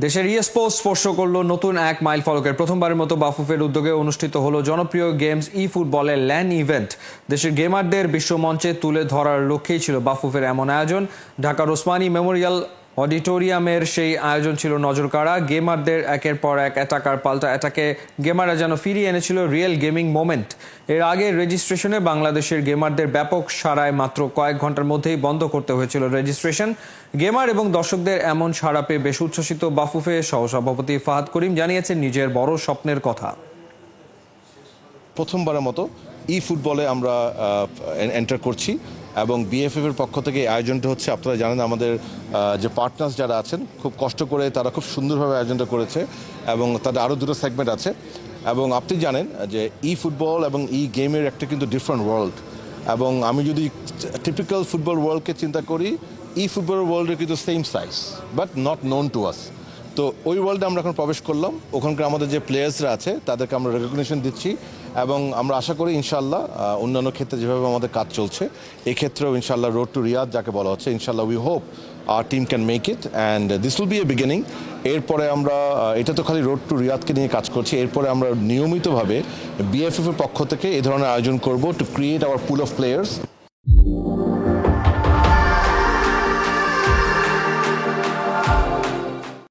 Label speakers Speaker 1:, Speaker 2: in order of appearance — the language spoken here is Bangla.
Speaker 1: দেশের স্পোর্টস স্পর্শ করল নতুন এক মাইল ফলকের। প্রথমবারের মতো বাফুফের উদ্যোগে অনুষ্ঠিত হলো জনপ্রিয় গেমস ফুটবলের ল্যান ইভেন্ট। দেশের গেমারদের বিশ্বমঞ্চে তুলে ধরার লক্ষ্যেই ছিল বাফুফের এমন আয়োজন। ঢাকার ওসমানী মেমোরিয়াল অডিটোরিয়ামের সেই আয়োজন ছিল নজরকাড়া। গেমারদের একের পর এক অ্যাটাকার পাল্টা অ্যাটাকে গেমাররা যেন ফিরিয়ে এনেছিল রিয়েল গেমিং মোমেন্ট। এর আগে রেজিস্ট্রেশনে বাংলাদেশের গেমারদের ব্যাপক সাড়ায় মাত্র কয়েক ঘন্টার মধ্যেই বন্ধ করতে হয়েছিল রেজিস্ট্রেশন। গেমার এবং দর্শকদের এমন সাড়া পেয়ে বেশ উচ্ছ্বসিত বাফুফে সহসভাপতি ফাহাদ করিম জানিয়েছেন নিজের বড় স্বপ্নের কথা।
Speaker 2: প্রথমবারের মতো ফুটবলে আমরা এন্টার করছি এবং বিএফএফ এর পক্ষ থেকে আয়োজনটা হচ্ছে, আপনারা জানেন আমাদের যে পার্টনার্স যারা আছেন খুব কষ্ট করে তারা খুব সুন্দরভাবে আয়োজনটা করেছে এবং তাদের আরও দুটো সেগমেন্ট আছে। এবং আপনি জানেন যে ফুটবল এবং গেমের একটা কিন্তু ডিফারেন্ট ওয়ার্ল্ড, এবং আমি যদি টিপিক্যাল ফুটবল ওয়ার্ল্ডকে চিন্তা করি, ফুটবল ওয়ার্ল্ডের কিন্তু same size but not known to us. তো ওই ওয়ার্ল্ডে আমরা এখন প্রবেশ করলাম। ওখানকার আমাদের যে প্লেয়ার্সরা আছে তাদেরকে আমরা রেকগনিশন দিচ্ছি এবং আমরা আশা করি ইনশাল্লাহ অন্যান্য ক্ষেত্রে যেভাবে আমাদের কাজ চলছে এই ক্ষেত্রেও ইনশাল্লাহ রোড টু রিয়াদ যাকে বলা হচ্ছে, ইনশাল্লাহ we hope our team can make it and this will B A beginning. এরপরে আমরা এটা তো খালি রোড টু রিয়াদকে নিয়ে কাজ করছি, এরপরে আমরা নিয়মিতভাবে বিএফএফ এর পক্ষ থেকে এই ধরনের আয়োজন করব to create hour pool of players.